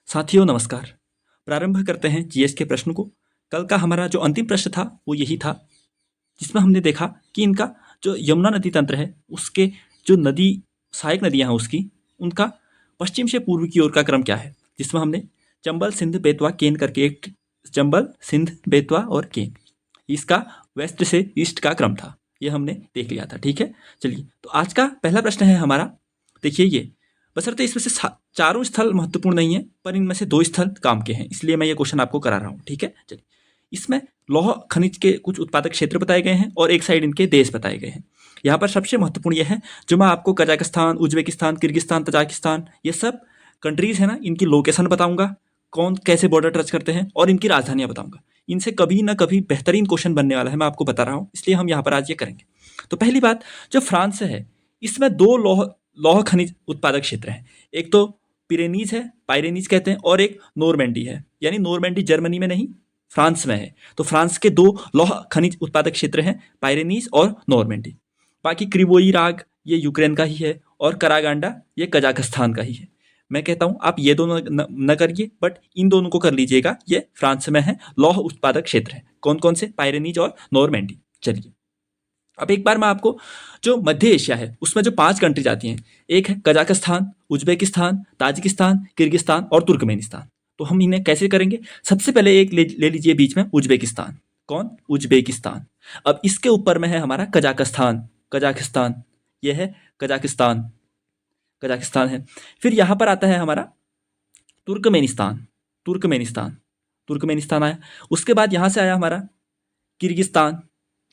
साथियों नमस्कार। प्रारंभ करते हैं जीएस के प्रश्न को। कल का हमारा जो अंतिम प्रश्न था वो यही था, जिसमें हमने देखा कि इनका जो यमुना नदी तंत्र है उसके जो नदी सहायक नदियाँ हैं उनका पश्चिम से पूर्व की ओर का क्रम क्या है, जिसमें हमने चंबल सिंध बेतवा केन करके एक चंबल सिंध बेतवा और केन, इसका वेस्ट से ईस्ट का क्रम था, ये हमने देख लिया था। ठीक है, चलिए तो आज का पहला प्रश्न है हमारा। देखिए ये बशर्ते इसमें से चारों स्थल महत्वपूर्ण नहीं है, पर इनमें से दो स्थल काम के हैं, इसलिए मैं ये क्वेश्चन आपको करा रहा हूँ। ठीक है, चलिए इसमें लौह खनिज के कुछ उत्पादक क्षेत्र बताए गए हैं और एक साइड इनके देश बताए गए हैं। यहाँ पर सबसे महत्वपूर्ण यह है जो मैं आपको कजाकिस्तान, उज्बेकिस्तान, किर्गिस्तान, तजाकिस्तान, ये सब कंट्रीज़ है ना, इनकी लोकेशन बताऊंगा, कौन कैसे बॉर्डर टच करते हैं और इनकी राजधानियाँ बताऊंगा। इनसे कभी ना कभी बेहतरीन क्वेश्चन बनने वाला है, मैं आपको बता रहा हूँ, इसलिए हम यहाँ पर आज ये करेंगे। तो पहली बात, जो फ्रांस है इसमें दो लौह लौह खनिज उत्पादक क्षेत्र हैं। एक तो पिरेनीज है, पायरेनीज कहते हैं, और एक नॉर्मैंडी है, यानी नॉर्मैंडी जर्मनी में नहीं फ्रांस में है। तो फ्रांस के दो लौह खनिज उत्पादक क्षेत्र हैं, पायरेनीज और नॉर्मैंडी। बाकी क्रिवोई राग ये यूक्रेन का ही है और करागांडा ये कजाकिस्तान का ही है। मैं कहता हूँ आप ये दोनों न करिए, बट इन दोनों को कर लीजिएगा, ये फ्रांस में है, लौह उत्पादक क्षेत्र है। कौन कौन से? पायरेनीज और नॉर्मैंडी। चलिए अब एक बार मैं आपको जो मध्य एशिया है उसमें जो 5 कंट्रीज आती हैं, एक है कजाकिस्तान, उज्बेकिस्तान, ताजिकिस्तान, किर्गिस्तान और तुर्कमेनिस्तान। तो हम इन्हें कैसे करेंगे? सबसे पहले एक ले लीजिए बीच में उज्बेकिस्तान। कौन? उज्बेकिस्तान। अब इसके ऊपर में है हमारा कजाकिस्तान, कजाकिस्तान, यह है कजाकिस्तान, कजाकिस्तान है। फिर यहाँ पर आता है हमारा तुर्कमेनिस्तान, तुर्कमेनिस्तान, तुर्कमेनिस्तान आया। उसके बाद यहाँ से आया हमारा किर्गिस्तान,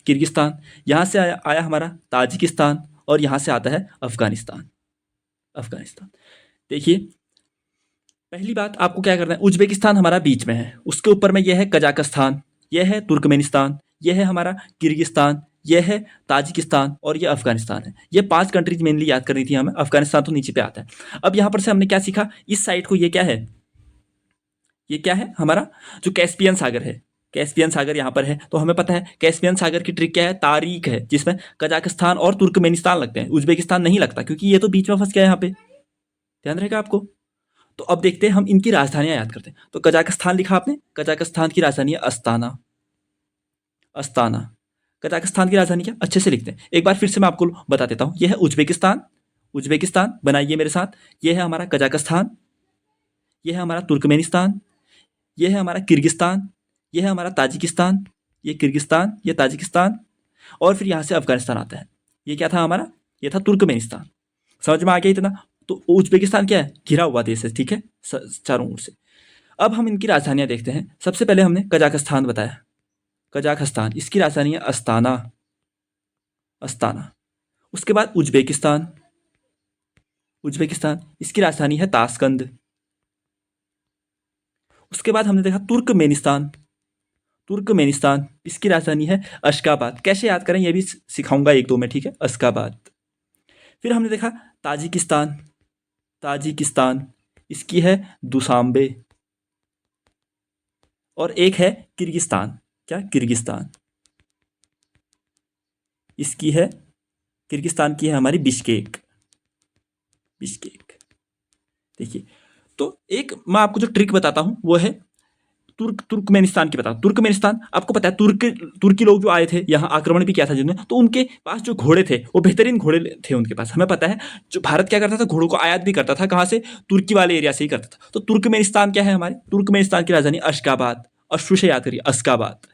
किर्गिस्तान। यहाँ से आया हमारा ताजिकिस्तान और यहाँ से आता है अफगानिस्तान, अफगानिस्तान। देखिए पहली बात आपको क्या करना है, उज्बेकिस्तान हमारा बीच में है, उसके ऊपर में यह है कजाकिस्तान, यह है तुर्कमेनिस्तान, यह है हमारा किर्गिस्तान, यह है ताजिकिस्तान और यह अफगानिस्तान है। ये 5 कंट्रीज मेनली याद करनी थी हमें, अफगानिस्तान तो नीचे पे आता है। अब यहाँ पर से हमने क्या सीखा, इस साइड को ये क्या है, ये क्या है हमारा जो कैस्पियन सागर है, कैस्पियन सागर यहाँ पर है। तो हमें पता है कैस्पियन सागर की ट्रिक क्या है, तारीख है, जिसमें कजाकिस्तान और तुर्कमेनिस्तान लगते हैं, उज्बेकिस्तान नहीं लगता, क्योंकि ये तो बीच में फंस गया यहाँ पे, ध्यान रहेगा आपको। तो अब देखते हैं हम इनकी राजधानियां याद करते हैं। तो कजाकिस्तान लिखा आपने, कजाकिस्तान की राजधानी है अस्ताना, अस्ताना। कजाकिस्तान की राजधानी क्या, अच्छे से लिखते हैं। एक बार फिर से मैं आपको बता देता हूँ, यह है उज्बेकिस्तान, उज्बेकिस्तान बनाइए मेरे साथ, यह है हमारा कजाकिस्तान, यह है हमारा तुर्कमेनिस्तान, यह है हमारा किर्गिस्तान, यह है हमारा ताजिकिस्तान, ये किर्गिस्तान, ये ताजिकिस्तान, और फिर यहाँ से अफगानिस्तान आता है। ये क्या था हमारा, ये था तुर्कमेनिस्तान। समझ में आ गया इतना? तो उज्बेकिस्तान क्या है, घिरा हुआ देश है, ठीक है, चारों ओर से। अब हम इनकी राजधानियाँ देखते हैं। सबसे पहले हमने कजाकिस्तान बताया, कजाकिस्तान, इसकी राजधानी है अस्ताना, अस्ताना। उसके बाद उज्बेकिस्तान, उज्बेकिस्तान, इसकी राजधानी है ताशकंद। उसके बाद हमने देखा तुर्कमेनिस्तान, तुर्कमेनिस्तान, इसकी राजधानी है अशगाबाद। कैसे याद करें ये भी सिखाऊंगा एक दो में, ठीक है, अशगाबाद। फिर हमने देखा ताजिकिस्तान, ताजिकिस्तान, इसकी है दुशांबे। और एक है किर्गिस्तान, क्या, किर्गिस्तान, इसकी है, किर्गिस्तान की है हमारी बिश्केक, बिश्केक। देखिए तो एक मैं आपको जो ट्रिक बताता हूँ वो है तुर्कमेनिस्तान की। बताओ, तुर्कमेनिस्तान आपको पता है तुर्की लोग जो आए थे यहाँ, आक्रमण भी किया था जिन्होंने, तो उनके पास जो घोड़े थे वो बेहतरीन घोड़े थे उनके पास। हमें पता है जो भारत क्या करता था, घोड़ों को आयात भी करता था, कहाँ से, तुर्की वाले एरिया से ही करता था। तो तुर्कमेनिस्तान क्या है हमारे, तुर्कमेनिस्तान की राजधानी अशगाबाद, अश्रु से याद करिए, अशगाबाद,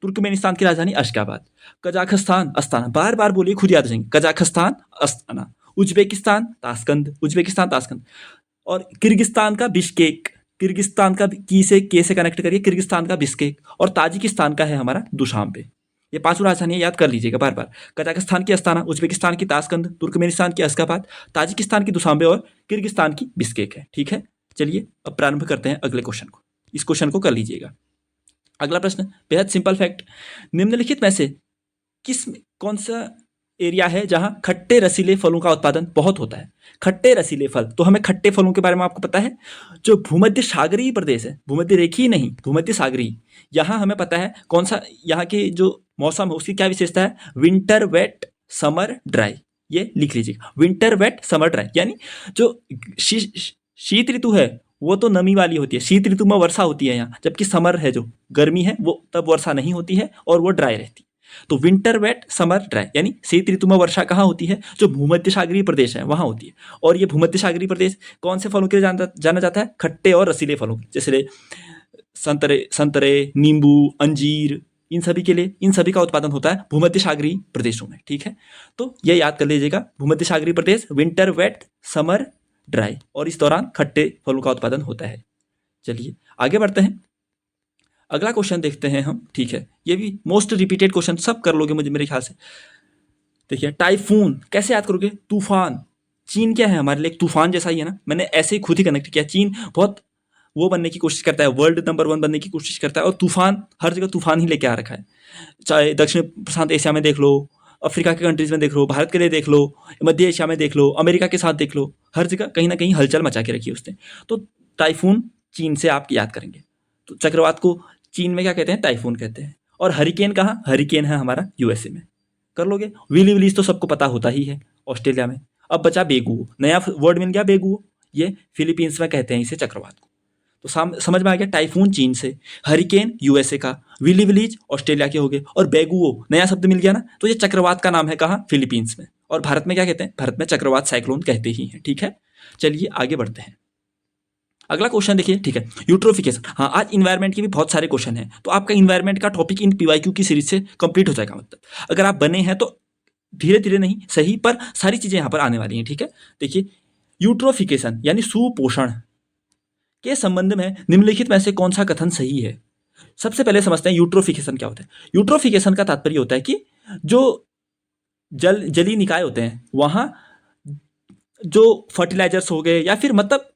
तुर्कमेनिस्तान की राजधानी अशगाबाद। कजाकिस्तान अस्ताना, बार बार बोलिए, खुद याद रखेंगे, Kazakhstan Astana. Uzbekistan Tashkent, Uzbekistan Tashkent. और किर्गिस्तान का बिश्केक, किर्गिस्तान का की से के से कनेक्ट करिए, किर्गिस्तान का बिश्केक। और ताजिकिस्तान का है हमारा दुशांबे। ये 5 राजधानियां याद कर लीजिएगा बार बार, कजाकिस्तान की अस्ताना, उज्बेकिस्तान की ताशकंद, तुर्कमेनिस्तान की अशगाबाद, ताजिकिस्तान की दुशांबे और किर्गिस्तान की बिश्केक है। ठीक है, चलिए अब प्रारंभ करते हैं अगले क्वेश्चन को। इस क्वेश्चन को कर लीजिएगा। अगला प्रश्न बेहद सिंपल फैक्ट, निम्नलिखित में से कौन सा एरिया है जहां खट्टे रसीले फलों का उत्पादन बहुत होता है? खट्टे रसीले फल, तो हमें खट्टे फलों के बारे में आपको पता है, जो भूमध्य सागरीय प्रदेश है, भूमध्य रेखीय नहीं, भूमध्य सागरीय, यहाँ हमें पता है कौन सा, यहाँ के जो मौसम है उसकी क्या विशेषता है, विंटर वेट समर ड्राई। ये लिख लीजिएगा, विंटर वेट समर ड्राई, यानी जो शीत ऋतु है वो तो नमी वाली होती है, शीत ऋतु में वर्षा होती है यहाँ, जबकि समर है जो गर्मी है वो तब वर्षा नहीं होती है और वो ड्राई रहती है। तो विंटर वेट, समर ड्राई, यानी शीत ऋतु में वर्षा कहाँ होती है, जो भूमध्य सागरीय प्रदेश है वहाँ होती है। और ये भूमध्य सागरीय प्रदेश कौन से फलों के लिए जाना जाता है, खट्टे और रसीले फलों, जैसे संतरे, नींबू, अंजीर, इन सभी के लिए, इन सभी का उत्पादन होता है भूमध्य सागरीय प्रदेशों में। ठीक है, तो ये याद कर लीजिएगा, भूमध्य सागरीय प्रदेश, विंटर वेट, समर ड्राई, और इस दौरान खट्टे फलों का उत्पादन होता है। चलिए आगे बढ़ते हैं, अगला क्वेश्चन देखते हैं हम। ठीक है, ये भी मोस्ट रिपीटेड क्वेश्चन, सब कर लोगे मुझे मेरे ख्याल से। देखिए, टाइफून कैसे याद करोगे, तूफान। चीन क्या है, हमारे लिए एक तूफान जैसा ही है ना, मैंने ऐसे ही खुद ही कनेक्ट किया। चीन बहुत वो बनने की कोशिश करता है, वर्ल्ड नंबर 1 बनने की कोशिश करता है, और तूफान हर जगह तूफान ही लेके आ रखा है। चाहे दक्षिण प्रशांत एशिया में देख लो, अफ्रीका के कंट्रीज में देख लो, भारत के लिए देख लो, मध्य एशिया में देख लो, अमेरिका के साथ देख लो, हर जगह कहीं ना कहीं हलचल मचा के रखी है उसने। तो टाइफून चीन से आप याद करेंगे। तो चक्रवात को चीन में क्या कहते हैं, टाइफून कहते हैं। और हरिकेन कहाँ, हरिकेन है हमारा यूएसए में। कर लोगे। विली विलीज तो सबको पता होता ही है, ऑस्ट्रेलिया में। अब बचा बेगुओ, नया वर्ड मिल गया बेगुओ, ये फिलीपींस में कहते हैं इसे, चक्रवात को। तो समझ में आ गया, टाइफून चीन से, हरिकेन यूएसए का, विली विलीज ऑस्ट्रेलिया के हो गए, और बेगुओ नया शब्द मिल गया ना, तो ये चक्रवात का नाम है कहाँ, फिलीपींस में। और भारत में क्या कहते हैं, भारत में चक्रवात साइक्लोन कहते ही हैं। ठीक है, चलिए आगे बढ़ते हैं। अगला क्वेश्चन देखिए। ठीक है, यूट्रोफिकेशन। हाँ, आज इन्वायरमेंट के भी बहुत सारे क्वेश्चन हैं, तो आपका इन्वायरमेंट का टॉपिक इन पीवाईक्यू की सीरीज से कंप्लीट हो जाएगा। मतलब अगर आप बने हैं तो धीरे धीरे नहीं सही, पर सारी चीजें यहाँ पर आने वाली हैं। ठीक है, देखिए, यूट्रोफिकेशन यानी सुपोषण के संबंध में निम्नलिखित में से कौन सा कथन सही है। सबसे पहले समझते हैं यूट्रोफिकेशन क्या होता है। यूट्रोफिकेशन का तात्पर्य होता है कि जो जलीय निकाय होते हैं वहां जो फर्टिलाइजर्स हो गए, या फिर मतलब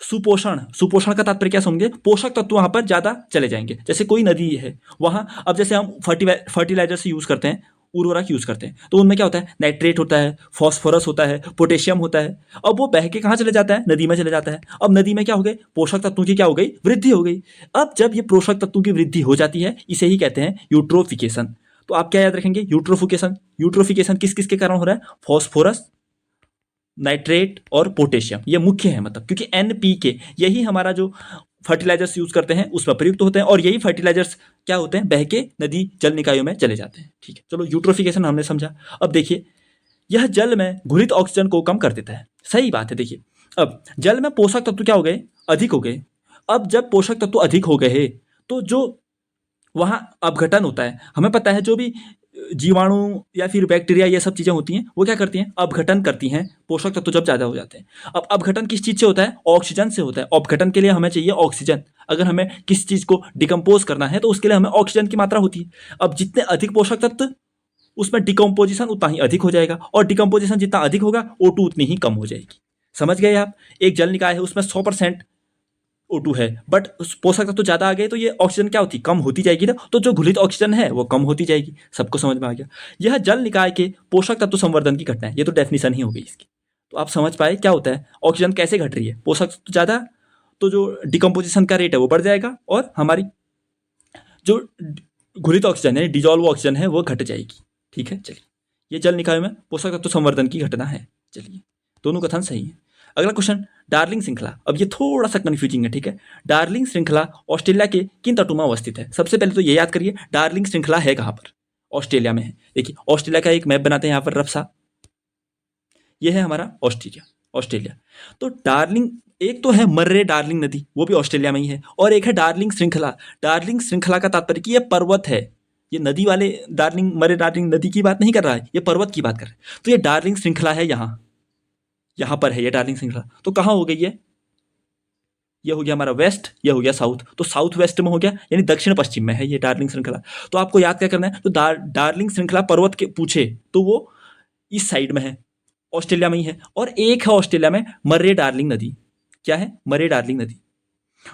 सुपोषण का तात्पर्य क्या समझे, पोषक तत्व वहां पर ज्यादा चले जाएंगे। जैसे कोई नदी है वहां, अब जैसे हम फर्टिलाइजर से यूज करते हैं, उर्वरक यूज करते हैं, तो उनमें क्या होता है, नाइट्रेट होता है, फॉस्फोरस होता है, पोटेशियम होता है। अब वो बह के कहाँ चले जाता है, नदी में चले जाता है। अब नदी में क्या हो गए, पोषक तत्वों की क्या हो गई, वृद्धि हो गई। अब जब ये पोषक तत्वों की वृद्धि हो जाती है, इसे ही कहते हैं यूट्रोफिकेशन। तो आप क्या याद रखेंगे, यूट्रोफिकेशन किस किस के कारण हो रहा है, फॉस्फोरस, नाइट्रेट और पोटेशियम, ये मुख्य है। मतलब क्योंकि NPK यही हमारा जो फर्टिलाइजर्स यूज करते हैं उसमें प्रयुक्त होते हैं, और यही फर्टिलाइजर्स क्या होते हैं, बह के नदी जल निकायों में चले जाते हैं। ठीक है, चलो यूट्रोफिकेशन हमने समझा। अब देखिए, यह जल में घुलित ऑक्सीजन को कम कर देता है। सही बात है। देखिए, अब जल में पोषक तत्व क्या हो गए, अधिक हो गए। अब जब पोषक तत्व अधिक हो गए तो जो वहाँ अपघटन होता है, हमें पता है जो भी जीवाणु या फिर बैक्टीरिया ये सब चीज़ें होती हैं वो क्या करती हैं, अपघटन करती हैं पोषक तत्व जब ज़्यादा हो जाते हैं। अब अपघटन किस चीज़ से होता है, ऑक्सीजन से होता है। अपघटन के लिए हमें चाहिए ऑक्सीजन। अगर हमें किस चीज़ को डिकम्पोज करना है तो उसके लिए हमें ऑक्सीजन की मात्रा होती है। अब जितने अधिक पोषक तत्व, उसमें डिकम्पोजिशन उतना ही अधिक हो जाएगा, और डिकम्पोजिशन जितना अधिक होगा O2 उतनी ही कम हो जाएगी। समझ गए आप, एक जल निकाय है उसमें 100% O2 है, बट पोषक तत्व तो ज़्यादा आ गए तो ये ऑक्सीजन क्या होती, कम होती जाएगी ना, तो जो घुलित ऑक्सीजन है वो कम होती जाएगी। सबको समझ में आ गया। यह जल निकाय के पोषक तत्व संवर्धन की घटना है, ये तो डेफिनेशन ही हो गई इसकी। तो आप समझ पाए क्या होता है, ऑक्सीजन कैसे घट रही है, पोषक तत्व ज़्यादा, तो जो डिकम्पोजिशन का रेट है वो बढ़ जाएगा, और हमारी जो घुलित ऑक्सीजन है, डिजॉल्व ऑक्सीजन है, वो घट जाएगी। ठीक है, चलिए, ये जल निकाय में पोषक तत्व संवर्धन की घटना है। चलिए, दोनों कथन सही है। अगला क्वेश्चन, डार्लिंग श्रृंखला। अब ये थोड़ा सा कंफ्यूजिंग है। ठीक है, डार्लिंग श्रृंखला ऑस्ट्रेलिया के किन तटों में अवस्थित है। सबसे पहले तो ये याद करिए, डार्लिंग श्रृंखला है कहाँ पर, ऑस्ट्रेलिया में है। देखिए, ऑस्ट्रेलिया का एक मैप बनाते हैं यहाँ पर रफ सा, ये है हमारा ऑस्ट्रेलिया। तो डार्लिंग, एक तो है मर्रे डार्लिंग नदी, वो भी ऑस्ट्रेलिया में ही है, और एक है डार्लिंग श्रृंखला। डार्लिंग श्रृंखला का तात्पर्य कि ये पर्वत है, ये नदी वाले मर्रे डार्लिंग नदी की बात नहीं कर रहा है, ये पर्वत की बात कर रहा है। तो ये डार्लिंग श्रृंखला है, यहाँ पर है ये डार्लिंग श्रृंखला। तो कहाँ हो गई ये हो गया हमारा वेस्ट, ये हो गया साउथ, तो साउथ वेस्ट में हो गया, यानी दक्षिण पश्चिम में है ये डार्लिंग श्रृंखला। तो आपको याद क्या करना है, तो डार्लिंग श्रृंखला पर्वत के पूछे तो वो इस साइड में है, ऑस्ट्रेलिया में ही है। और एक है ऑस्ट्रेलिया में मर्रे डार्लिंग नदी। क्या है, मर्रे डार्लिंग नदी,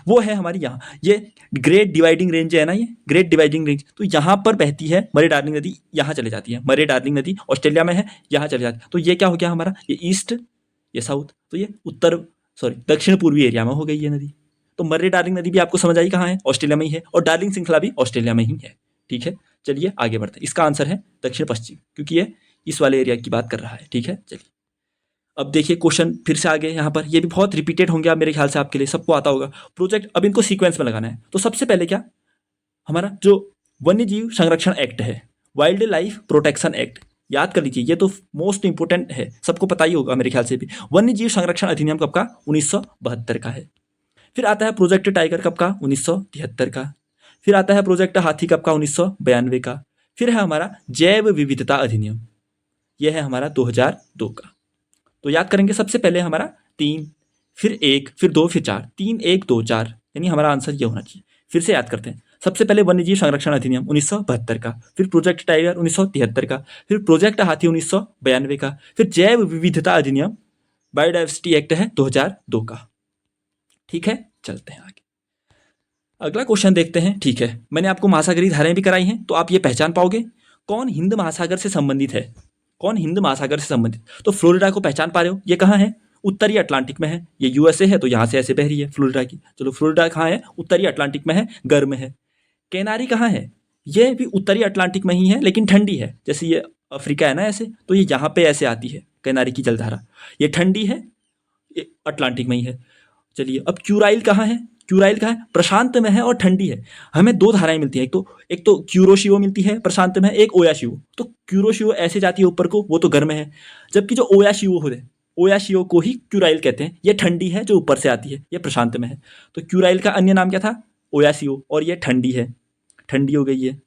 वो है हमारी यहाँ, ये ग्रेट डिवाइडिंग रेंज है ना, ये ग्रेट डिवाइडिंग रेंज, तो यहाँ पर बहती है मर्रे डार्लिंग नदी, यहाँ चले जाती है। मर्रे डार्लिंग नदी ऑस्ट्रेलिया में है, यहाँ चले जाती है। तो ये क्या हो गया हमारा, ये ईस्ट, ये साउथ, तो ये दक्षिण पूर्वी एरिया में हो गई ये नदी। तो मर्रे डार्लिंग नदी भी आपको समझ आई कहाँ है, ऑस्ट्रेलिया में ही है, और डार्लिंग श्रृंखला भी ऑस्ट्रेलिया में ही है। ठीक है, चलिए आगे बढ़ते हैं। इसका आंसर है दक्षिण पश्चिम, क्योंकि ये इस वाले एरिया की बात कर रहा है। ठीक है, चलिए अब देखिए क्वेश्चन फिर से आगे यहाँ पर, ये भी बहुत रिपीटेड होंगे आप मेरे ख्याल से, आपके लिए सबको आता होगा प्रोजेक्ट। अब इनको सीक्वेंस में लगाना है। तो सबसे पहले क्या, हमारा जो वन्य जीव संरक्षण एक्ट है, वाइल्ड लाइफ प्रोटेक्शन एक्ट, याद कर लीजिए, ये तो मोस्ट इंपोर्टेंट है, सबको पता ही होगा मेरे ख्याल से भी। वन्य जीव संरक्षण अधिनियम कब का, 1972 का है। फिर आता है प्रोजेक्ट टाइगर कब का, 1973 का। फिर आता है प्रोजेक्ट हाथी कब का, 1992 का। फिर है हमारा जैव विविधता अधिनियम, यह है हमारा 2002 का। तो याद करेंगे सबसे पहले हमारा 3, फिर 1, फिर 2, फिर 4, 3, 1, 2, 4, यानी हमारा आंसर ये होना चाहिए। फिर से याद करते हैं, सबसे पहले वन्यजीव संरक्षण अधिनियम 1972 का, फिर प्रोजेक्ट टाइगर 1973 का, फिर प्रोजेक्ट हाथी 1992 का, फिर जैव विविधता अधिनियम बायोडाइवर्सिटी एक्ट है 2002 का। ठीक है, चलते हैं आगे। अगला क्वेश्चन देखते हैं। ठीक है, मैंने आपको महासागरीय धाराएं भी कराई हैं, तो आप ये पहचान पाओगे कौन हिंद महासागर से संबंधित है, कौन हिंद महासागर से संबंधित। तो फ्लोरिडा को पहचान पा रहे हो, ये कहाँ है, उत्तरी अटलांटिक में है। ये यूएसए है, तो यहाँ से ऐसे बह रही है फ्लोरिडा की। चलो, फ्लोरिडा कहाँ है, उत्तरी अटलांटिक में है, गर्म है। कैनारी कहाँ है, ये भी उत्तरी अटलांटिक में ही है, लेकिन ठंडी है। जैसे ये अफ्रीका है ना ऐसे, तो ये यहाँ पे ऐसे आती है कैनारी की जलधारा, ये ठंडी है, ये अटलांटिक में ही है। चलिए, अब क्यूराइल कहाँ है, क्यूराइल कहाँ है, प्रशांत में है और ठंडी है। हमें दो धाराएं मिलती हैं, एक तो क्यूरोशियो मिलती है प्रशांत में, एक ओयाशियो। तो क्यूरोशियो ऐसे जाती है ऊपर को, वो तो गर्म है, जबकि जो ओयाशियो हो रहे, ओयाशियो को ही क्यूराइल कहते हैं। ये ठंडी है जो ऊपर से आती है, ये प्रशांत में है। तो क्यूराइल का अन्य नाम क्या था, ओयाशियो, और ये ठंडी है, ठंडी हो गई है।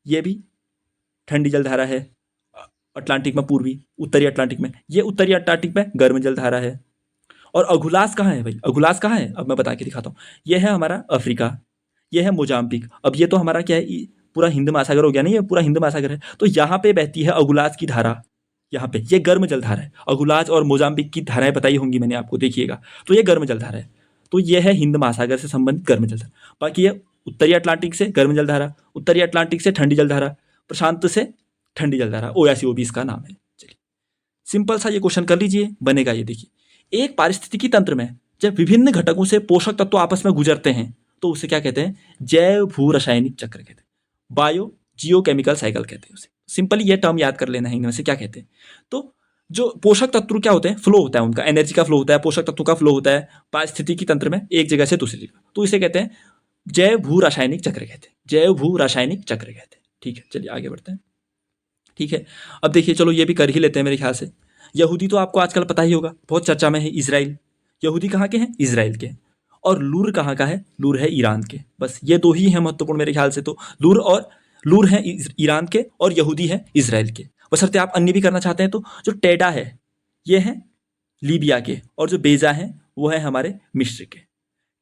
ये भी ठंडी जलधारा है अटलांटिक में, पूर्वी उत्तरी अटलांटिक में। ये उत्तरी अटलांटिक में गर्म जलधारा है। और अगुलास कहाँ है भाई, अगुलास कहाँ है, अब मैं बता के दिखाता हूँ। ये है हमारा अफ्रीका, ये है मोजाम्बिक। अब ये तो हमारा क्या है, पूरा हिंद महासागर हो गया नहीं, ये पूरा हिंद महासागर है। तो यहाँ पे बहती है अगुलास की धारा, यहाँ पे ये गर्म जलधारा है। अगुलास और मोजाम्बिक की धाराएं बताई होंगी मैंने आपको, देखिएगा। तो ये गर्म जलधारा है, तो ये है हिंद महासागर से संबंधित गर्म जलधारा। बाकी ये उत्तरी अटलांटिक से गर्म जलधारा, उत्तरी अटलांटिक से ठंडी जलधारा, प्रशांत से ठंडी जलधारा, ओयासियो भी इसका नाम है। चलिए, सिंपल सा ये क्वेश्चन कर लीजिए, बनेगा ये। देखिए, एक पारिस्थितिकी तंत्र में जब विभिन्न घटकों से पोषक तत्व आपस में गुजरते हैं, तो उसे क्या कहते हैं, जैव भू रासायनिक चक्र कहते हैं, बायो जियोकेमिकल साइकिल कहते हैं उसे। सिंपली ये टर्म याद कर लेना है, इनमें से क्या कहते हैं। तो जो पोषक तत्व क्या होते हैं, फ्लो होता है उनका, एनर्जी का फ्लो होता है, पोषक तत्वों का फ्लो होता है पारिस्थितिकी तंत्र में एक जगह से दूसरी जगह, तो इसे कहते हैं जैव भू रासायनिक चक्र कहते हैं, जैव भू रासायनिक चक्र कहते हैं। ठीक है, चलिए आगे बढ़ते हैं। ठीक है, अब देखिए, चलो ये भी कर ही लेते हैं मेरे ख्याल से। यहूदी तो आपको आजकल पता ही होगा, बहुत चर्चा में है, इजराइल। यहूदी कहाँ के हैं, इजराइल के। और लूर कहाँ का है, लूर है ईरान के। बस ये दो ही हैं महत्वपूर्ण मेरे ख्याल से। तो लूर है ईरान के, और यहूदी है इजराइल के। बशर्ते आप अन्य भी करना चाहते हैं तो जो टेडा है ये है लीबिया के, और जो बेजा है वो है हमारे मिस्र के।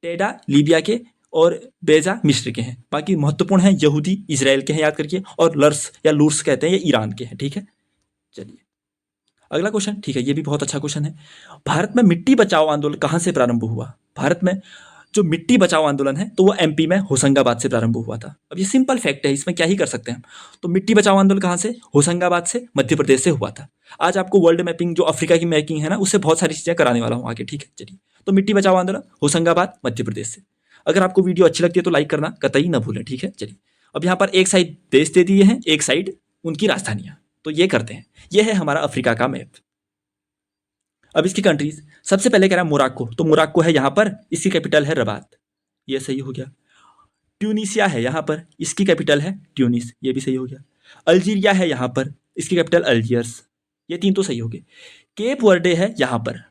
टेडा लीबिया के और बेजा मिस्र के हैं। बाकी महत्वपूर्ण है यहूदी इजराइल के हैं, याद करिए। और लर्स या लूर्स कहते हैं, ये ईरान के हैं। ठीक है, चलिए अगला क्वेश्चन। ठीक है, ये भी बहुत अच्छा क्वेश्चन है। भारत में मिट्टी बचाओ आंदोलन कहाँ से प्रारंभ हुआ। भारत में जो मिट्टी बचाओ आंदोलन है, तो वो एमपी में होशंगाबाद से प्रारंभ हुआ था। अब ये सिंपल फैक्ट है, इसमें क्या ही कर सकते हैं हम। तो मिट्टी बचाओ आंदोलन कहाँ से, होशंगाबाद से, मध्य प्रदेश से हुआ था। आज आपको वर्ल्ड मैपिंग, जो अफ्रीका की मैपिंग है ना, उससे बहुत सारी चीज़ें कराने वाला हूँ आगे। ठीक है, चलिए। तो मिट्टी बचाओ आंदोलन होशंगाबाद, मध्य प्रदेश से। अगर आपको वीडियो अच्छी लगती है तो लाइक करना कतई ना भूलें। ठीक है, चलिए। अब यहाँ पर एक साइड देश दे दिए हैं, एक साइड उनकी राजधानियाँ। तो ये करते हैं, ये है हमारा अफ्रीका का मैप। अब इसकी कंट्रीज, सबसे पहले कह रहा है मोरक्को। तो मोरक्को है यहाँ पर, इसकी कैपिटल है रबात, ये सही हो गया। ट्यूनीशिया है यहाँ पर, इसकी कैपिटल है ट्यूनिस, ये भी सही हो गया। अल्जीरिया है यहाँ पर, इसकी कैपिटल अल्जियर्स, ये तीन तो सही हो गए। केप वर्डे है यहाँ पर,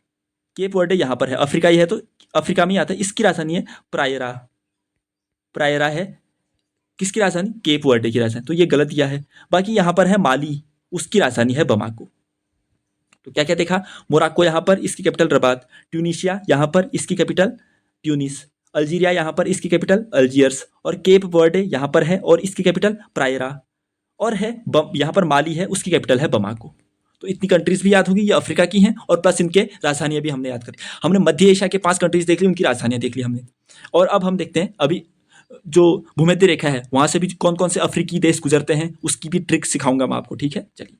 केप वर्डे यहाँ पर है, अफ्रीका ही है तो अफ्रीका में ही आता है। इसकी राजधानी है प्रायरा, प्रायरा है किसकी राजधानी, केप वर्डे की राजधानी, तो ये गलत दिया है। बाकी यहाँ पर है माली, उसकी राजधानी है बमाको। तो क्या क्या देखा, मोरक्को यहाँ पर, इसकी कैपिटल रबात। ट्यूनीशिया यहाँ पर, इसकी कैपिटल ट्यूनिस। अल्जीरिया यहाँ पर, इसकी कैपिटल अल्जियर्स। और केप वर्डे यहाँ पर है और इसकी कैपिटल प्रायरा। और है यहाँ पर माली है, उसकी कैपिटल है बमाको। तो इतनी कंट्रीज भी याद होगी, ये अफ्रीका की हैं, और प्लस इनके राजधानियाँ भी हमने याद करी। हमने मध्य एशिया के 5 कंट्रीज देख ली, उनकी राजधानियाँ देख ली हमने। और अब हम देखते हैं, अभी जो भूमध्य रेखा है वहाँ से भी कौन कौन से अफ्रीकी देश गुजरते हैं, उसकी भी ट्रिक सिखाऊंगा मैं आपको। ठीक है, चलिए।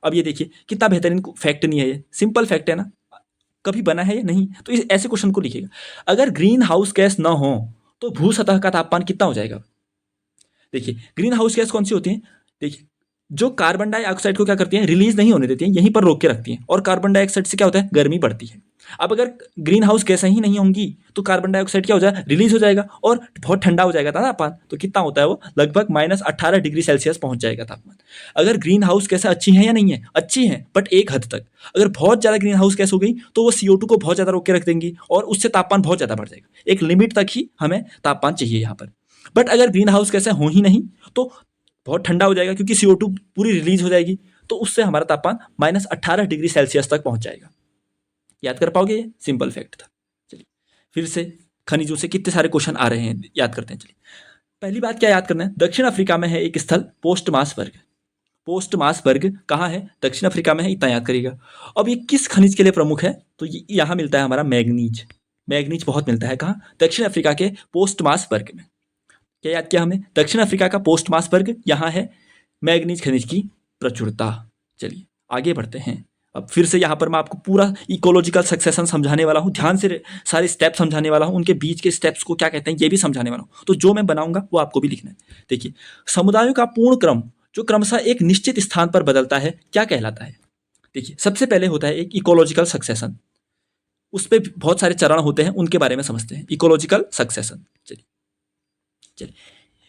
अब ये देखिए कितना बेहतरीन फैक्ट नहीं है, ये सिंपल फैक्ट है ना, कभी बना है या नहीं। तो इस ऐसे क्वेश्चन को लिखिएगा, अगर ग्रीन हाउस गैस ना हो तो भू सतह का तापमान कितना हो जाएगा। देखिए ग्रीन हाउस गैस कौन सी होती है, देखिए जो कार्बन डाइऑक्साइड को क्या करती हैं, रिलीज नहीं होने देती हैं, यहीं पर रोक के रखती हैं। और कार्बन डाइऑक्साइड से क्या होता है, गर्मी बढ़ती है। अब अगर ग्रीन हाउस गैसें ही नहीं होंगी तो कार्बन डाइऑक्साइड क्या हो जाएगा, रिलीज हो जाएगा और बहुत ठंडा हो जाएगा तापमान। तो कितना होता है वो, लगभग -18 डिग्री सेल्सियस पहुंच जाएगा तापमान। अगर ग्रीन हाउस गैसें अच्छी हैं या नहीं है, अच्छी हैं बट एक हद तक। अगर बहुत ज़्यादा ग्रीन हाउस गैस हो गई तो वो CO2 को बहुत ज़्यादा रोक के रख देंगी और उससे तापमान बहुत ज़्यादा बढ़ जाएगा। एक लिमिट तक ही हमें तापमान चाहिए यहाँ पर। बट अगर ग्रीन हाउस गैसें हो ही नहीं तो बहुत ठंडा हो जाएगा, क्योंकि CO2 पूरी रिलीज हो जाएगी, तो उससे हमारा तापमान -18 डिग्री सेल्सियस तक पहुंच जाएगा। याद कर पाओगे, ये सिंपल फैक्ट था। चलिए फिर से खनिजों से कितने सारे क्वेश्चन आ रहे हैं, याद करते हैं। चलिए पहली बात क्या याद करना है, दक्षिण अफ्रीका में है एक स्थल पोस्टमासबर्ग। पोस्टमासबर्ग कहाँ है, दक्षिण अफ्रीका में है, इतना याद करिएगा। अब ये किस खनिज के लिए प्रमुख है, तो ये यहाँ मिलता है हमारा मैग्नीज। मैग्नीज बहुत मिलता है कहाँ, दक्षिण अफ्रीका के पोस्टमासबर्ग में। क्या याद किया हमने, दक्षिण अफ्रीका का पोस्टमासबर्ग, यहाँ है मैग्नीज खनिज की प्रचुरता। चलिए आगे बढ़ते हैं। अब फिर से यहाँ पर मैं आपको पूरा इकोलॉजिकल सक्सेशन समझाने वाला हूँ, ध्यान से सारे स्टेप समझाने वाला हूँ, उनके बीच के स्टेप्स को क्या कहते हैं ये भी समझाने वाला हूँ। तो जो मैं बनाऊंगा वो आपको भी लिखना है। देखिए, समुदायों का पूर्ण क्रम जो क्रमशः एक निश्चित स्थान पर बदलता है क्या कहलाता है। देखिए सबसे पहले होता है एक इकोलॉजिकल सक्सेशन, उस पर बहुत सारे चरण होते हैं, उनके बारे में समझते हैं। इकोलॉजिकल सक्सेशन, चलिए चलिए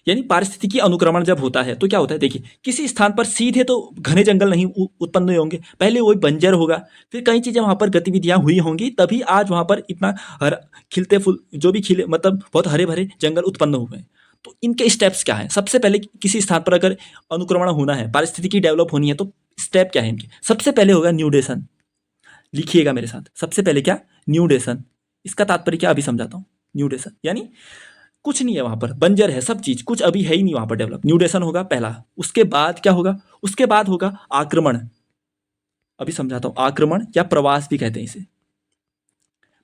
यानी पारिस्थितिकी अनुक्रमण जब होता है तो क्या होता है, देखिए किसी स्थान पर सीधे तो घने जंगल नहीं उत्पन्न हुए होंगे, पहले वही बंजर होगा, फिर कई चीज़ें वहाँ पर गतिविधियाँ हुई होंगी, तभी आज वहाँ पर इतना खिलते फूल जो भी खिले, मतलब बहुत हरे भरे जंगल उत्पन्न हुए हैं। तो इनके स्टेप्स क्या हैं, सबसे पहले किसी स्थान पर अगर अनुक्रमण होना है, पारिस्थितिकी डेवलप होनी है, तो स्टेप क्या है इनके, सबसे पहले होगा न्यूडेशन। लिखिएगा मेरे साथ, सबसे पहले क्या, न्यूडेशन। इसका तात्पर्य क्या, अभी समझाता हूँ। न्यूडेशन यानी कुछ नहीं है वहाँ पर, बंजर है सब चीज़, कुछ अभी है ही नहीं वहाँ पर डेवलप। न्यूडेशन होगा पहला। उसके बाद क्या होगा, उसके बाद होगा आक्रमण। अभी समझाता हूँ, आक्रमण या प्रवास भी कहते हैं इसे।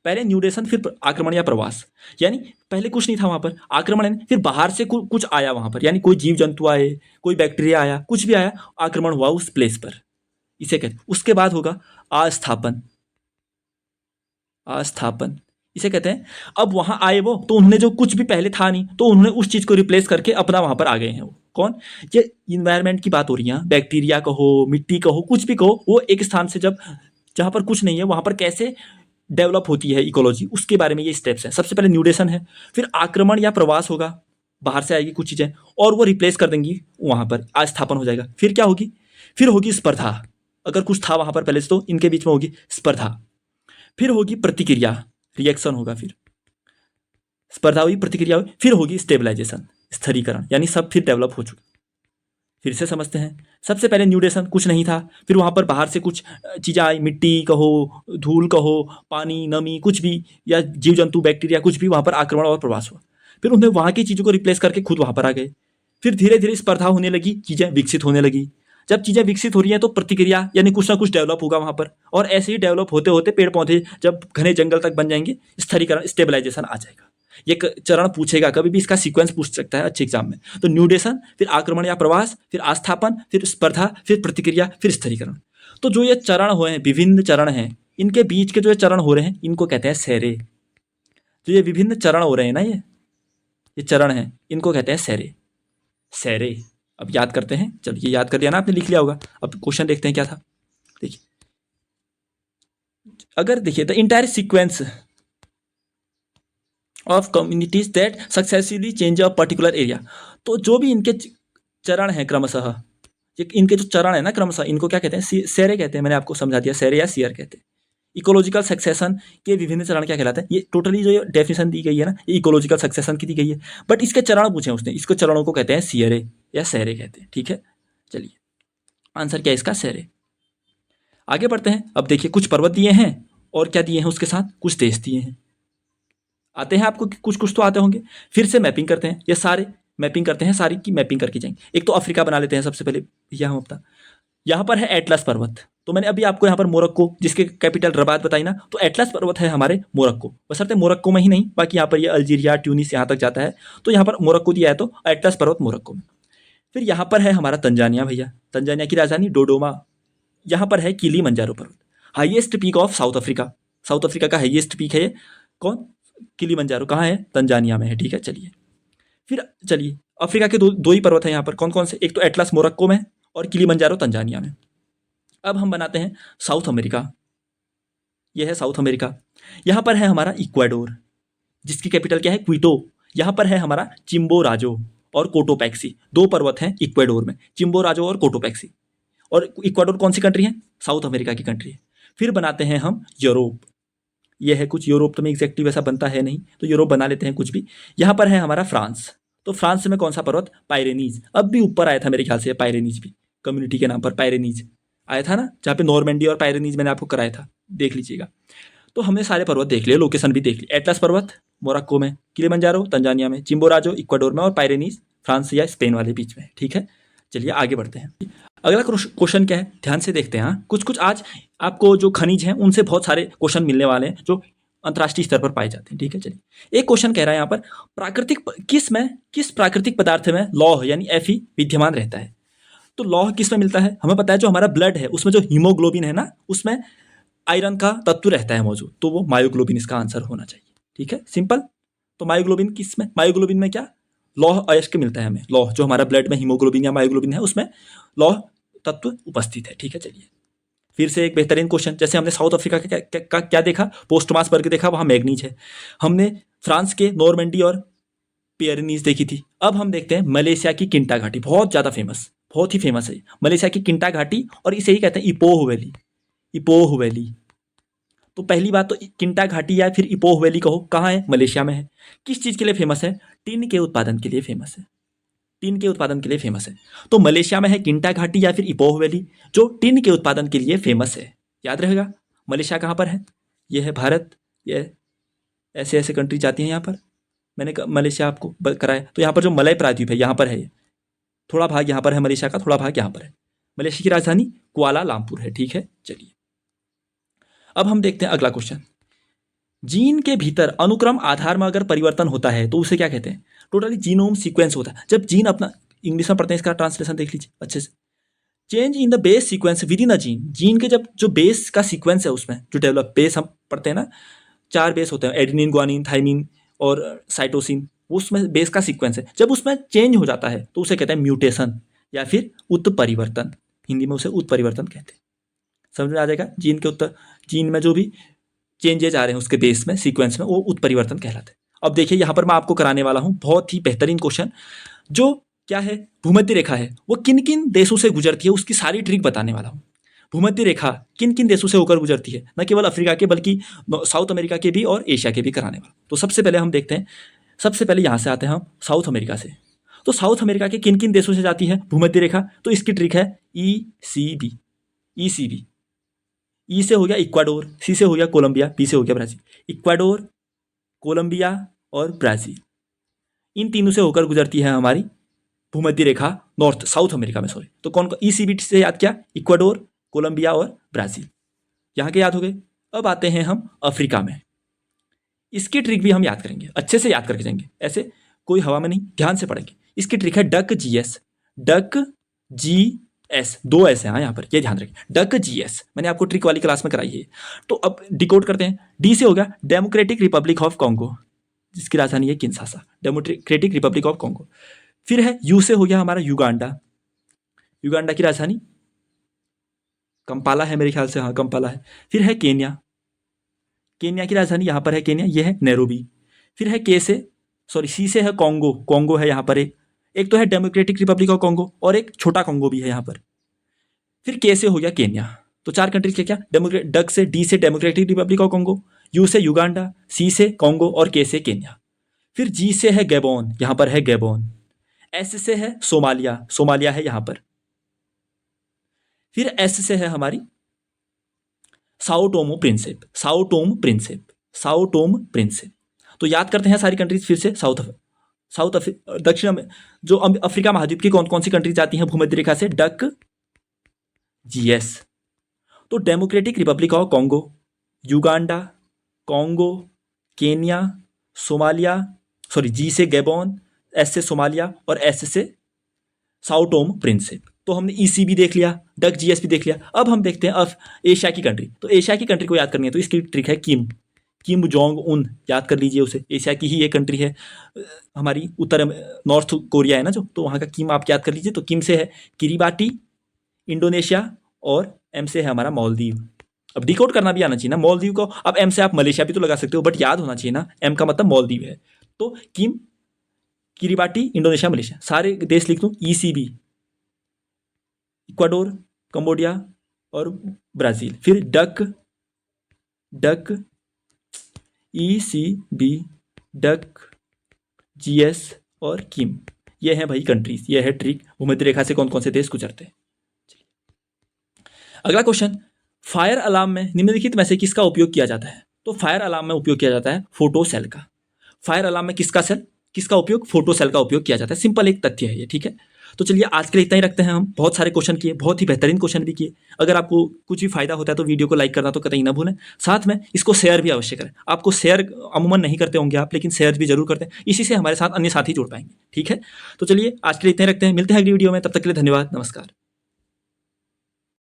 पहले न्यूडेशन फिर आक्रमण या प्रवास, यानी पहले कुछ नहीं था वहाँ पर, आक्रमण है फिर बाहर से कुछ आया वहाँ पर, यानी कोई जीव जंतु आए, कोई बैक्टीरिया आया, कुछ भी आया, आक्रमण हुआ उस प्लेस पर, इसे कहते हैं। उसके बाद होगा आस्थापन। आस्थापन इसे कहते हैं। अब वहाँ आए वो, तो उन्होंने जो कुछ भी पहले था नहीं, तो उन्होंने उस चीज़ को रिप्लेस करके अपना वहाँ पर आ गए हैं। वो कौन, ये इन्वायरमेंट की बात हो रही है, बैक्टीरिया कहो, मिट्टी कहो, कुछ भी कहो, वो एक स्थान से जब जहाँ पर कुछ नहीं है वहाँ पर कैसे डेवलप होती है इकोलॉजी, उसके बारे में ये स्टेप्स हैं। सबसे पहले न्यूडेशन है, फिर आक्रमण या प्रवास होगा, बाहर से आएगी कुछ चीज़ें और वो रिप्लेस कर देंगी, वहाँ पर आस्थापन हो जाएगा। फिर क्या होगी, फिर होगी स्पर्धा। अगर कुछ था वहाँ पर पहले से तो इनके बीच में होगी स्पर्धा। फिर होगी प्रतिक्रिया, रिएक्शन होगा, फिर स्पर्धा हुई, प्रतिक्रिया हुई, फिर होगी स्टेबलाइजेशन, स्थिरीकरण, यानी सब फिर डेवलप हो चुका। फिर से समझते हैं। सबसे पहले न्यूडेशन, कुछ नहीं था, फिर वहाँ पर बाहर से कुछ चीज़ें आई, मिट्टी कहो, धूल कहो, पानी, नमी, कुछ भी, या जीव जंतु, बैक्टीरिया, कुछ भी, वहाँ पर आक्रमण और प्रवास हुआ। फिर उन्हें वहाँ की चीज़ों को रिप्लेस करके खुद वहाँ पर आ गए। फिर धीरे धीरे स्पर्धा होने लगी, चीज़ें विकसित होने लगी। जब चीज़ें विकसित हो रही हैं तो प्रतिक्रिया, यानी कुछ ना कुछ डेवलप होगा वहाँ पर, और ऐसे ही डेवलप होते होते पेड़ पौधे जब घने जंगल तक बन जाएंगे, स्थिरीकरण, स्टेबलाइजेशन आ जाएगा। ये चरण पूछेगा, कभी भी इसका सीक्वेंस पूछ सकता है अच्छे एग्जाम में। तो न्यूडेशन, फिर आक्रमण या प्रवास, फिर आस्थापन, फिर स्पर्धा, फिर प्रतिक्रिया, फिर स्थिरीकरण। तो जो ये चरण हुए हैं, विभिन्न चरण हैं, इनके बीच के जो ये चरण हो रहे हैं इनको कहते हैं सैरे। जो ये विभिन्न चरण हो रहे हैं ना, ये चरण हैं, इनको कहते हैं सैरे। सैरे अब याद करते हैं। चलिए याद कर लिया ना आपने, लिख लिया होगा। अब क्वेश्चन देखते हैं क्या था। देखिए, अगर देखिए the entire sequence of communities that successively change a particular area, तो जो भी इनके चरण हैं क्रमशः, इनके जो चरण है ना क्रमशः, इनको क्या कहते हैं, सैरे कहते हैं। मैंने आपको समझा दिया, सैरे या सियर कहते हैं। इकोलॉजिकल सक्सेशन के विभिन्न चरण क्या कहलाते हैं, ये टोटली जो डेफिनेशन दी गई है ना, ये इकोलॉजिकल सक्सेशन की दी गई है, बट इसके चरण पूछे उसने, इसको चरणों को कहते हैं सियरे या सैरे कहते हैं। ठीक है, चलिए आंसर क्या है इसका, सैरे। आगे बढ़ते हैं। अब देखिए, कुछ पर्वत दिए हैं और क्या दिए हैं उसके साथ, कुछ देश दिए हैं। आते हैं आपको, कुछ कुछ तो आते होंगे। फिर से मैपिंग करते हैं, ये सारे मैपिंग करते हैं, सारी की मैपिंग करके जाएंगे। एक तो अफ्रीका बना लेते हैं सबसे पहले। यहाँ अपना, यहाँ पर है एटलस पर्वत, तो मैंने अभी आपको यहाँ पर मोरक्को, जिसके कैपिटल रबात बताई ना, तो एटलस पर्वत है हमारे मोरक्को, बशर्ते मोरक्को में ही नहीं, बाकी यहाँ पर ये अल्जीरिया, ट्यूनिस यहाँ तक जाता है, तो यहाँ पर मोरक्को दिया है, तो एटलस पर्वत मोरक्को में। फिर यहाँ पर है हमारा तंजानिया भैया, तंजानिया की राजधानी डोडोमा। यहाँ पर है किलीमंजारो पर्वत, highest peak of south Africa. South Africa का हाईएस्ट पीक है ये, कौन, किलीमंजारो। कहाँ है, तंजानिया में है। ठीक है, चलिए फिर चलिए, अफ्रीका के दो ही पर्वत हैं यहाँ पर, कौन कौन से, एक तो एटलस मोरक्को में, और किलिमंजारो तंजानिया में। अब हम बनाते हैं साउथ अमेरिका। यह है साउथ अमेरिका। यहाँ पर है हमारा इक्वाडोर, जिसकी कैपिटल क्या है, क्विटो। यहाँ पर है हमारा चिम्बोराजो और कोटोपैक्सी, दो पर्वत हैं इक्वाडोर में, चिम्बोराजो और कोटोपैक्सी। और इक्वाडोर कौन सी कंट्री है, साउथ अमेरिका की कंट्री है। फिर बनाते हैं हम यूरोप। यह है कुछ, यूरोप तो में एग्जैक्टली वैसा बनता है नहीं, तो यूरोप बना लेते हैं कुछ भी। यहाँ पर है हमारा फ्रांस। तो फ्रांस में कौन सा पर्वत, पायरेनीज। अब भी ऊपर आया था मेरे ख्याल से पायरेनीज भी, कम्युनिटी के नाम पर पायरेनीज आया था ना, जहाँ पे नॉर्मेंडी और पायरेनीज मैंने आपको कराया था, देख लीजिएगा। तो हमने सारे पर्वत देख लिए, लोकेशन भी देख ली। एटलस पर्वत मोरक्को में, किलिमंजारो तंजानिया में, चिम्बोराजो इक्वाडोर में और पायरेनीज फ्रांस या स्पेन वाले बीच में। ठीक है, चलिए आगे बढ़ते हैं। अगला क्वेश्चन क्या है, ध्यान से देखते हैं। हाँ, कुछ कुछ आज आपको जो खनिज हैं उनसे बहुत सारे क्वेश्चन मिलने वाले हैं जो अंतर्राष्ट्रीय स्तर पर पाए जाते हैं। ठीक है, चलिए एक क्वेश्चन कह रहा है यहाँ पर, किस प्राकृतिक पदार्थ में लौह यानी Fe विद्यमान रहता है। तो लौह किस में मिलता है, हमें पता है जो हमारा ब्लड है उसमें जो हीमोग्लोबिन है ना, उसमें आयरन का तत्व रहता है मौजूद, तो वो मायोग्लोबिन इसका आंसर होना चाहिए। ठीक है, सिंपल। तो मायोग्लोबिन किस में, मायोग्लोबिन में क्या, लौह अयस्क मिलता है हमें। लौह जो हमारा ब्लड में हीमोग्लोबिन या मायोग्लोबिन है उसमें लौह तत्व उपस्थित है। ठीक है, चलिए फिर से एक बेहतरीन क्वेश्चन। जैसे हमने साउथ अफ्रीका का क्या देखा, पोस्टमासबर्ग देखा, वहाँ मैग्नीज है। हमने फ्रांस के नॉर्मेंडी और पियरेनीज देखी थी। अब हम देखते हैं मलेशिया की किंटा घाटी, बहुत ज़्यादा फेमस, बहुत ही फेमस है मलेशिया की किंटा घाटी, और इसे ही कहते हैं इपोह वैली। इपोह वैली, तो पहली बात तो किंटा घाटी या फिर इपोह वैली कहो, कहाँ है, मलेशिया में है। किस चीज़ के लिए फेमस है, टिन के उत्पादन के लिए फेमस है। टिन के उत्पादन के लिए फेमस है। तो मलेशिया में है किंटा घाटी या फिर इपोह वैली, जो टिन के उत्पादन के लिए फेमस है। याद रहेगा, मलेशिया कहाँ पर है, यह है भारत। यह ऐसे ऐसे कंट्री जाती हैं यहाँ पर, मैंने मलेशिया आपको कराया। तो यहाँ पर जो मलय प्रायद्वीप है यहाँ पर है, थोड़ा भाग यहाँ पर है मलेशिया का, थोड़ा भाग यहाँ पर है। मलेशिया की राजधानी कुआलालंपुर है। ठीक है, चलिए अब हम देखते हैं अगला क्वेश्चन। जीन के भीतर अनुक्रम आधार में अगर परिवर्तन होता है तो उसे क्या कहते हैं। टोटली जीनोम सीक्वेंस होता है। जब जीन अपना, इंग्लिश में पढ़ते हैं, इसका ट्रांसलेशन देख लीजिए अच्छे से। Change in the base sequence with in a gene, gene के जब जो बेस का सीक्वेंस है उसमें जो डेवलप, बेस हम पढ़ते हैं ना, 4 बेस होते हैं, एडेनिन, गुआनिन, थाइमिन और साइटोसिन, उसमें बेस का सीक्वेंस है। जब उसमें चेंज हो जाता है तो उसे कहते हैं म्यूटेशन या फिर उत्परिवर्तन। हिंदी में उसे उत्परिवर्तन कहते हैं। समझ में आ जाएगा, जीन में जो भी चेंजेज आ रहे हैं उसके बेस में, सीक्वेंस में, वो उत्परिवर्तन कहलाते हैं। अब देखिए यहाँ पर मैं आपको कराने वाला हूँ बहुत ही बेहतरीन क्वेश्चन, जो क्या है, भूमध्य रेखा है वो किन किन देशों से गुजरती है, उसकी सारी ट्रिक बताने वाला हूँ। भूमध्य रेखा किन किन देशों से होकर गुजरती है, न केवल अफ्रीका के बल्कि साउथ अमेरिका के भी और एशिया के भी कराने वाला। तो सबसे पहले हम देखते हैं, सबसे पहले यहाँ से आते हैं हम साउथ अमेरिका से। तो साउथ अमेरिका के किन किन देशों से जाती है भूमध्य रेखा, तो इसकी ट्रिक है ECB। ECB, ई से हो गया इक्वाडोर, सी से हो गया कोलंबिया, बी से हो गया ब्राज़ील। इक्वाडोर, कोलंबिया और ब्राज़ील, इन तीनों से होकर गुजरती है हमारी भूमध्य रेखा, नॉर्थ साउथ अमेरिका में, सॉरी। तो कौन ECB से याद किया, इक्वाडोर, कोलंबिया और ब्राज़ील, यहाँ के याद हो गए। अब आते हैं हम अफ्रीका में। इसकी ट्रिक भी हम याद करेंगे, अच्छे से याद करके जाएंगे, ऐसे कोई हवा में नहीं, ध्यान से पढ़ेंगे। इसकी ट्रिक है duck GS। Duck GS, 2 S हैं यहाँ पर, ये ध्यान रखें, डक GS, मैंने आपको ट्रिक वाली क्लास में कराई है। तो अब डिकोड करते हैं। डी से हो गया डेमोक्रेटिक रिपब्लिक ऑफ कॉन्गो, जिसकी राजधानी है Kinshasa, democratic Republic of Congo. फिर है यू से हो गया हमारा युगांडा, युगांडा की राजधानी कंपाला है मेरे ख्याल से, हाँ कंपाला है। फिर है केन्या, केन्या की राजधानी यहाँ पर है केन्या, ये है नैरोबी। फिर है सी से है कॉन्गो, कॉन्गो है यहाँ पर एक तो है डेमोक्रेटिक रिपब्लिक ऑफ कॉन्गो और एक छोटा कॉन्गो भी है यहाँ पर। फिर के से हो गया केन्या। तो 4 कंट्रीज के क्या, डक से, डी से democratic Republic of Congo, you से युगांडा, सी से कॉन्गो और के से केन्या। फिर जी से है गैबोन, यहाँ पर है गैबोन। एस से है सोमालिया, सोमालिया है यहाँ पर। फिर एस से है हमारी साओटोमो प्रिंसिप, साओटोम प्रिंसिप, साओटोम प्रिंसिप। तो याद करते हैं सारी कंट्रीज फिर से। दक्षिण में जो अफ्रीका महाद्वीप की कौन कौन सी कंट्रीज आती हैं भूमध्य रेखा से, डक GS। तो Democratic Republic of Congo, Uganda, Congo, Kenya, Somalia, G से गैबोन, एस से सोमालिया और एस से साओटोम प्रिंसिप। तो हमने ECB देख लिया, डक GS भी देख लिया। अब हम देखते हैं एशिया की कंट्री। तो एशिया की कंट्री को याद करनी है तो इसकी ट्रिक है किम जोंग उन, याद कर लीजिए उसे। एशिया की ही एक कंट्री है हमारी, नॉर्थ कोरिया है ना जो, तो वहाँ का किम आप याद कर लीजिए। तो किम से है किरीबाटी, इंडोनेशिया और एम से है हमारा मालदीव। अब डिकोड करना भी आना चाहिए ना मालदीव को। अब एम से आप मलेशिया भी तो लगा सकते हो, बट याद होना चाहिए ना एम का मतलब मालदीव है। तो किम, किरिबाटी, इंडोनेशिया, मलेशिया, सारे देश लिख दूं। ECB, इक्वाडोर, कंबोडिया और ब्राजील। फिर डक, ECB, डक, GS और किम। ये हैं भाई कंट्रीज, ये है ट्रिक भूमध्य रेखा से कौन कौन से देश गुजरते हैं। अगला क्वेश्चन, फायर अलार्म में निम्नलिखित में से किसका उपयोग किया जाता है? तो फायर अलार्म में उपयोग किया जाता है फोटो सेल का। फायर अलार्म में किसका उपयोग? फोटो सेल का उपयोग किया जाता है। सिंपल एक तथ्य है ये, ठीक है। तो चलिए आज के लिए इतना ही रखते हैं। हम बहुत सारे क्वेश्चन किए, बहुत ही बेहतरीन क्वेश्चन भी किए। अगर आपको कुछ भी फायदा होता है तो वीडियो को लाइक करना तो कतई ना भूलें। साथ में इसको शेयर भी अवश्य करें। आपको शेयर अमूमन नहीं करते होंगे आप, लेकिन शेयर भी जरूर करते हैं। इसी से हमारे साथ अन्य साथी जुड़ पाएंगे, ठीक है। तो चलिए आज के लिए इतना ही रखते हैं, मिलते हैं अगली वीडियो में। तब तक के लिए धन्यवाद, नमस्कार।